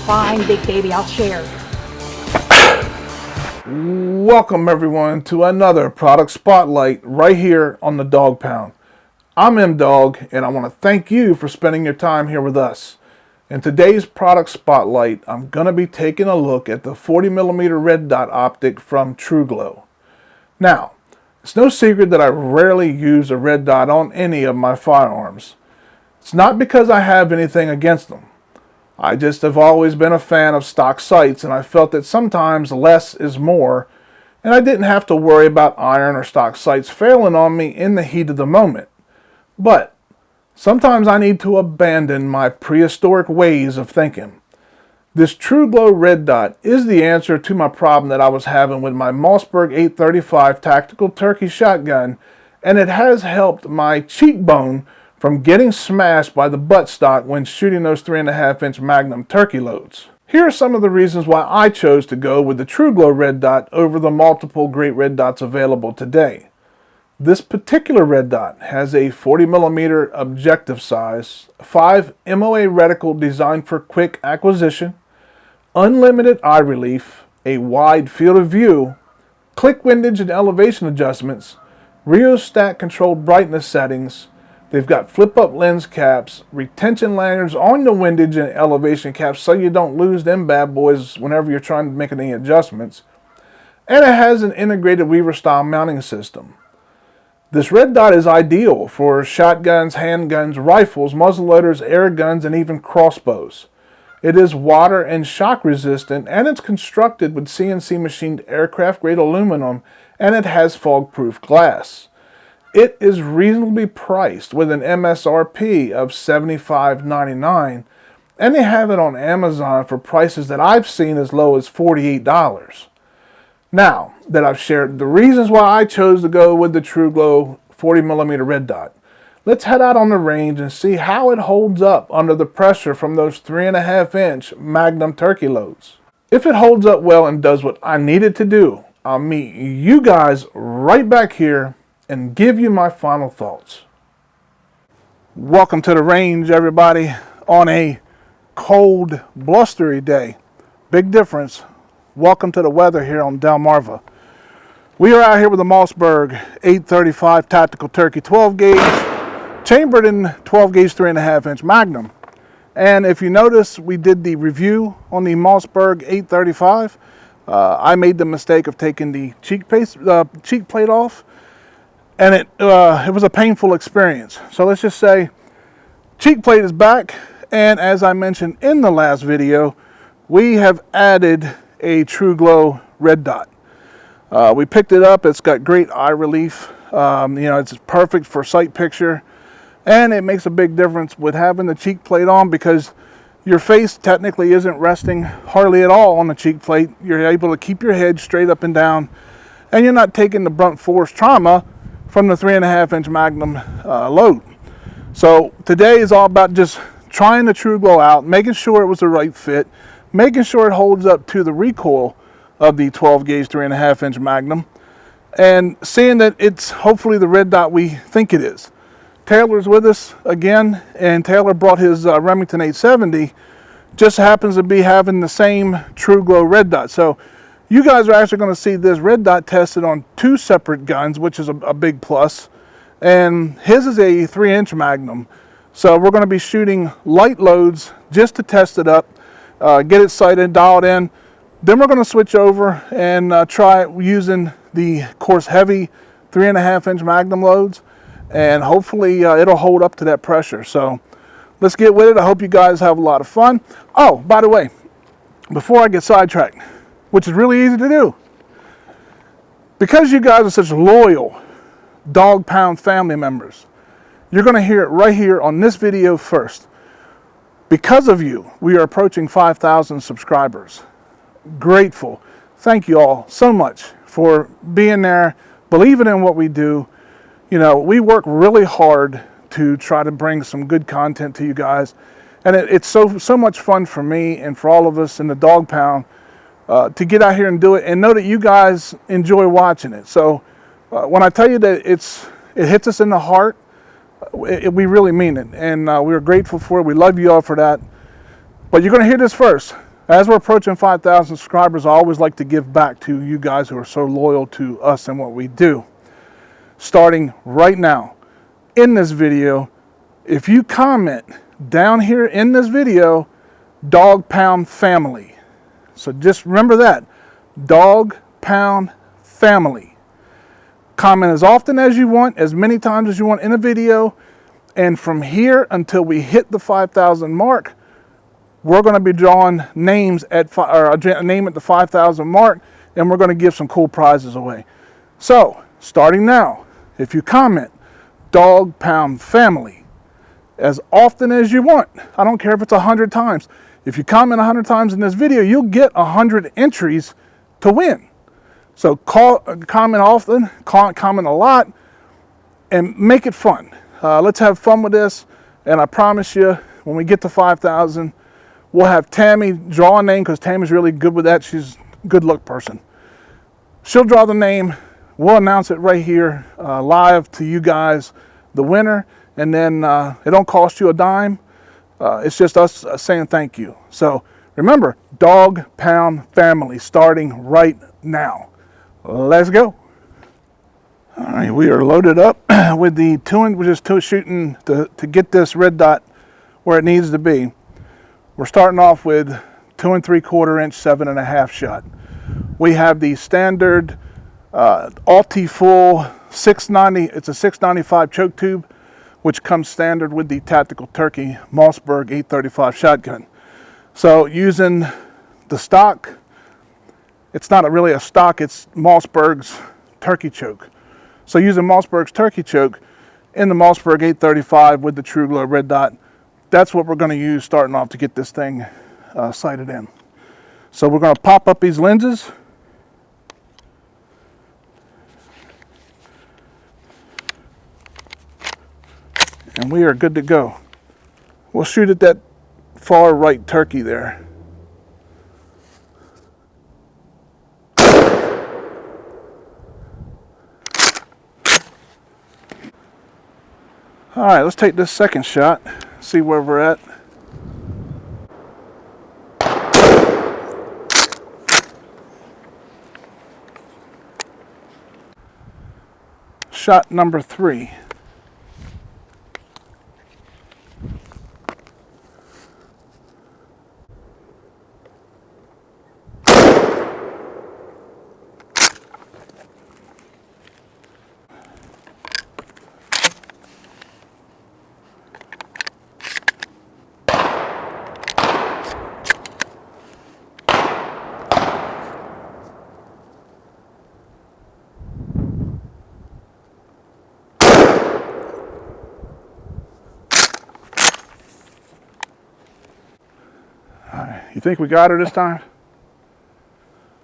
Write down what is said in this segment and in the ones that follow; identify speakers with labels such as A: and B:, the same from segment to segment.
A: fine, big baby, I'll share.
B: Welcome everyone to another product spotlight right here on the Dog Pound. I'm M-Dog and I want to thank you for spending your time here with us. In today's product spotlight, I'm going to be taking a look at the 40mm red dot optic from Truglo. Now, it's no secret that I rarely use a red dot on any of my firearms. It's not because I have anything against them. I just have always been a fan of stock sights, and I felt that sometimes less is more, and I didn't have to worry about iron or stock sights failing on me in the heat of the moment. But sometimes I need to abandon my prehistoric ways of thinking. This Truglo red dot is the answer to my problem that I was having with my Mossberg 835 tactical turkey shotgun, and it has helped my cheekbone from getting smashed by the buttstock when shooting those 3.5-inch Magnum turkey loads. Here are some of the reasons why I chose to go with the Truglo red dot over the multiple great red dots available today. This particular red dot has a 40mm objective size, 5 MOA reticle designed for quick acquisition, unlimited eye relief, a wide field of view, click windage and elevation adjustments, rheostat controlled brightness settings. They've got flip-up lens caps, retention lanyards on the windage and elevation caps so you don't lose them bad boys whenever you're trying to make any adjustments. And it has an integrated Weaver-style mounting system. This red dot is ideal for shotguns, handguns, rifles, muzzleloaders, air guns, and even crossbows. It is water and shock resistant, and it's constructed with CNC machined aircraft-grade aluminum, and it has fog-proof glass. It is reasonably priced with an MSRP of $75.99, and they have it on Amazon for prices that I've seen as low as $48. Now that I've shared the reasons why I chose to go with the Truglo 40mm red dot, let's head out on the range and see how it holds up under the pressure from those 3.5-inch Magnum turkey loads. If it holds up well and does what I need it to do, I'll meet you guys right back here and give you my final thoughts. Welcome to the range, everybody, on a cold, blustery day. Big difference. Welcome to the weather here on Delmarva. We are out here with the Mossberg 835 tactical turkey 12 gauge, chambered in 12 gauge 3.5-inch Magnum. And if you notice, we did the review on the Mossberg 835. I made the mistake of taking the cheek plate off, and it was a painful experience. So let's just say cheek plate is back, and as I mentioned in the last video, we have added a Truglo red dot. We picked it up. It's got great eye relief. It's perfect for sight picture, and it makes a big difference with having the cheek plate on because your face technically isn't resting hardly at all on the cheek plate. You're able to keep your head straight up and down, and you're not taking the brunt force trauma from the 3.5-inch Magnum load. So today is all about just trying the Truglo out, making sure it was the right fit, making sure it holds up to the recoil of the 12 gauge 3.5-inch Magnum, and seeing that it's hopefully the red dot we think it is. Taylor's with us again, and Taylor brought his Remington 870, just happens to be having the same Truglo red dot. So you guys are actually going to see this red dot tested on 2 separate guns, which is a big plus. And his is a 3-inch Magnum. So we're going to be shooting light loads just to test it up, get it sighted, dialed in. Then we're going to switch over and try using the course heavy 3.5-inch Magnum loads. And hopefully it'll hold up to that pressure. So let's get with it. I hope you guys have a lot of fun. Oh, by the way, before I get sidetracked, which is really easy to do, because you guys are such loyal Dog Pound family members, you're going to hear it right here on this video first. Because of you, we are approaching 5,000 subscribers. Grateful. Thank you all so much for being there, believing in what we do. You know, we work really hard to try to bring some good content to you guys, and it's so much fun for me and for all of us in the Dog Pound to get out here and do it and know that you guys enjoy watching it. So when I tell you that it hits us in the heart, we really mean it, and we're grateful for it. We love you all for that. But you're going to hear this first. As we're approaching 5,000 subscribers, I always like to give back to you guys who are so loyal to us and what we do. Starting right now, in this video, if you comment down here in this video, Dog Pound Family. So just remember that, Dog Pound Family. Comment as often as you want, as many times as you want in a video, and from here until we hit the 5,000 mark, we're going to be drawing names at a name at the 5,000 mark, and we're going to give some cool prizes away. So, starting now, if you comment Dog Pound Family as often as you want, I don't care if it's 100 times. If you comment 100 times in this video, you'll get 100 entries to win. So comment often, comment a lot, and make it fun. Let's have fun with this, and I promise you, when we get to 5,000, we'll have Tammy draw a name, because Tammy's really good with that. She's a good luck person. She'll draw the name. We'll announce it right here live to you guys, the winner, and then it don't cost you a dime. It's just us saying thank you. So remember, Dog Pound Family, starting right now. Let's go. All right, we are loaded up with the we're just shooting to get this red dot where it needs to be. We're starting off with 2 3/4 inch 7.5 shot. We have the standard Alti-Full 690. It's a 695 choke tube, which comes standard with the Tactical Turkey Mossberg 835 shotgun. So using the stock, it's not really a stock, it's Mossberg's turkey choke. So using Mossberg's turkey choke in the Mossberg 835 with the Truglo red dot, that's what we're going to use starting off to get this thing sighted in. So we're going to pop up these lenses. And we are good to go. We'll shoot at that far right turkey there. All right, let's take this second shot, see where we're at. Shot number 3. You think we got her this time?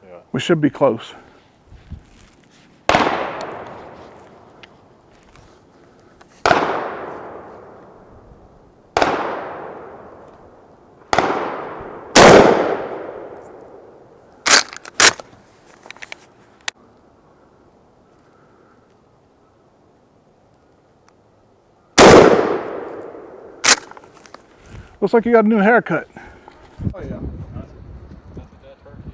A: Yeah.
B: We should be close. Looks like you got a new haircut. Oh yeah.
A: That's a dead turkey.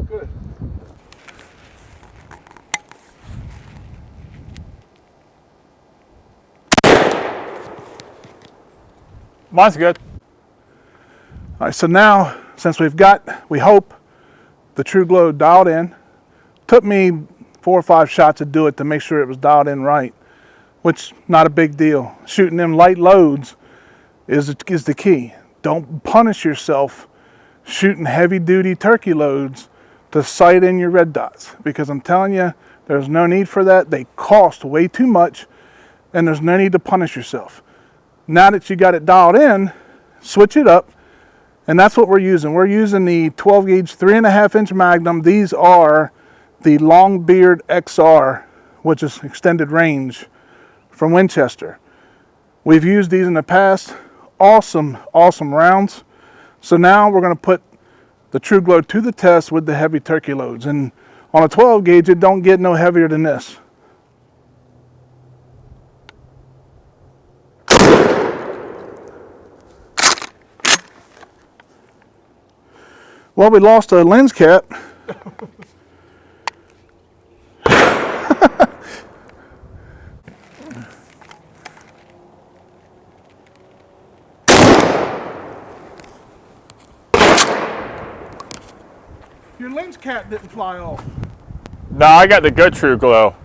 B: Good.
A: Mine's good.
B: All right, so now, since we hope, the Truglo dialed in. Took me 4 or 5 shots to do it to make sure it was dialed in right, which not a big deal. Shooting them light loads is the key. Don't punish yourself shooting heavy duty turkey loads to sight in your red dots, because I'm telling you, there's no need for that. They cost way too much, and there's no need to punish yourself. Now that you got it dialed in, switch it up, and that's what we're using. We're using the 12 gauge 3.5 inch Magnum. These are the Longbeard XR, which is extended range from Winchester. We've used these in the past. Awesome, awesome rounds. So now we're going to put the Truglo to the test with the heavy turkey loads. And on a 12 gauge, it don't get no heavier than this. Well, we lost a lens cap. Your lens cap didn't fly off.
A: No, I got the good Truglo.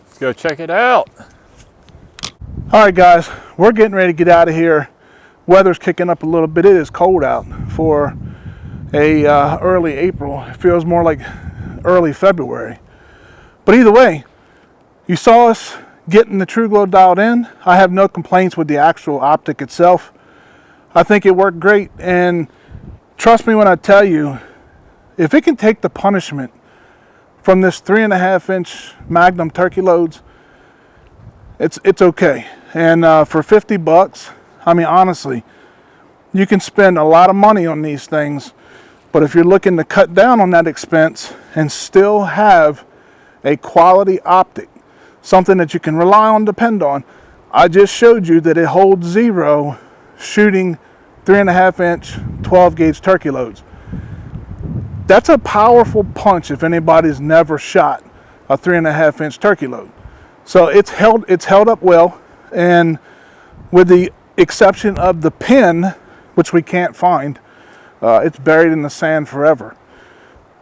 A: Let's go check it out.
B: All right, guys, we're getting ready to get out of here. Weather's kicking up a little bit. It is cold out for a early April. It feels more like early February. But either way, you saw us getting the Truglo dialed in. I have no complaints with the actual optic itself. I think it worked great, and trust me when I tell you, if it can take the punishment from this 3.5-inch Magnum turkey loads, it's okay. And for 50 bucks, I mean, honestly, you can spend a lot of money on these things, but if you're looking to cut down on that expense and still have a quality optic, something that you can rely on, depend on, I just showed you that it holds zero shooting 3.5-inch 12-gauge turkey loads. That's a powerful punch if anybody's never shot a 3.5-inch turkey load. So it's held up well, and with the exception of the pin, which we can't find, it's buried in the sand forever.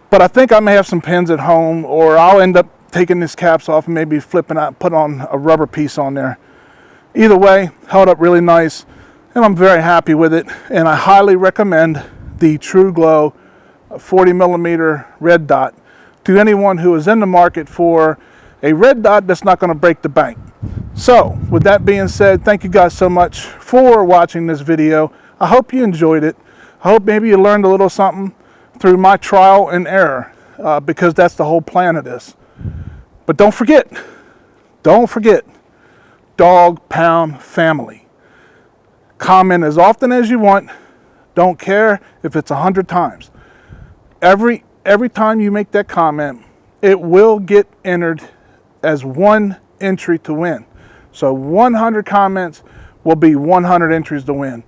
B: But I think I may have some pins at home, or I'll end up taking these caps off and maybe flipping out, put on a rubber piece on there. Either way, held up really nice, and I'm very happy with it. And I highly recommend the Truglo 40mm red dot to anyone who is in the market for a red dot that's not going to break the bank. So with that being said, thank you guys so much for watching this video. I hope you enjoyed it. I hope maybe you learned a little something through my trial and error, because that's the whole plan of this. But don't forget, dog pound family. Comment as often as you want. Don't care if it's 100 times. Every time you make that comment, it will get entered as one entry to win. So 100 comments will be 100 entries to win.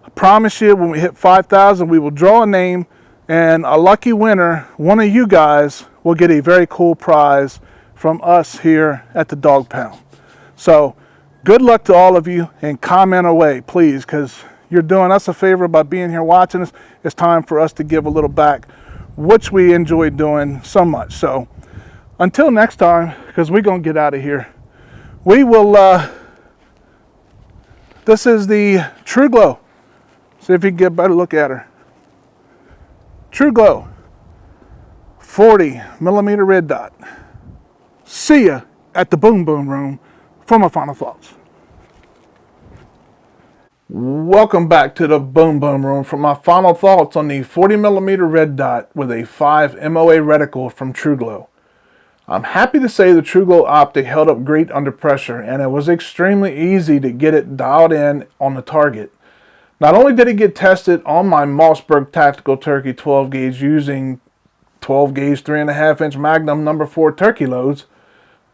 B: I promise you, when we hit 5,000, we will draw a name, and a lucky winner, one of you guys, will get a very cool prize from us here at the Dog Pound. So good luck to all of you, and comment away, please, because you're doing us a favor by being here watching us. It's time for us to give a little back, which we enjoy doing so much. So until next time, because we're going to get out of here, we will, this is the Truglo. See if you can get a better look at her. Truglo 40mm red dot. See ya at the Boom Boom Room for my final thoughts. Welcome back to the Boom Boom Room for my final thoughts on the 40mm red dot with a 5 MOA reticle from Truglo. I'm happy to say the Truglo optic held up great under pressure, and it was extremely easy to get it dialed in on the target. Not only did it get tested on my Mossberg Tactical Turkey 12 gauge using 12 gauge 3.5-inch Magnum No. 4 turkey loads,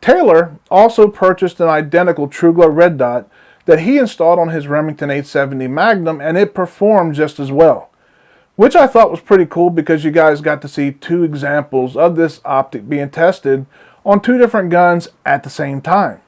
B: Taylor also purchased an identical Truglo red dot that he installed on his Remington 870 Magnum, and it performed just as well. Which I thought was pretty cool, because you guys got to see two examples of this optic being tested on two different guns at the same time.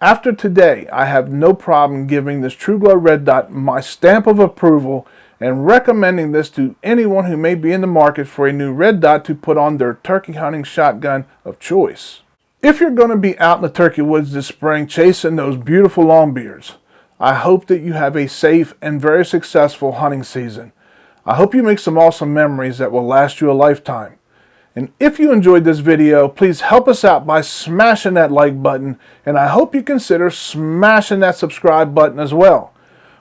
B: After today, I have no problem giving this Truglo red dot my stamp of approval and recommending this to anyone who may be in the market for a new red dot to put on their turkey hunting shotgun of choice. If you're going to be out in the turkey woods this spring chasing those beautiful longbeards, I hope that you have a safe and very successful hunting season. I hope you make some awesome memories that will last you a lifetime. And if you enjoyed this video, please help us out by smashing that like button, and I hope you consider smashing that subscribe button as well.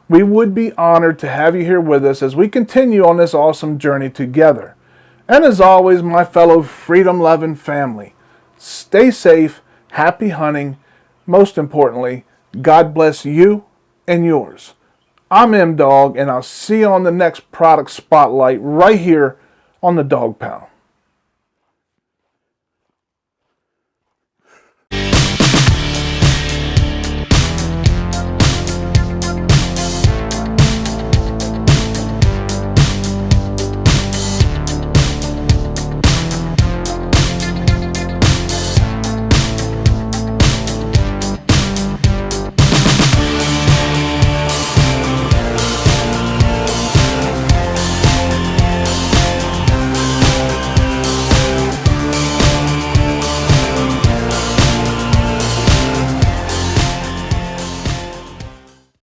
B: We would be honored to have you here with us as we continue on this awesome journey together. And as always, my fellow freedom-loving family, stay safe, happy hunting. Most importantly, God bless you and yours. I'm M Dog, and I'll see you on the next product spotlight right here on the Dog Pound.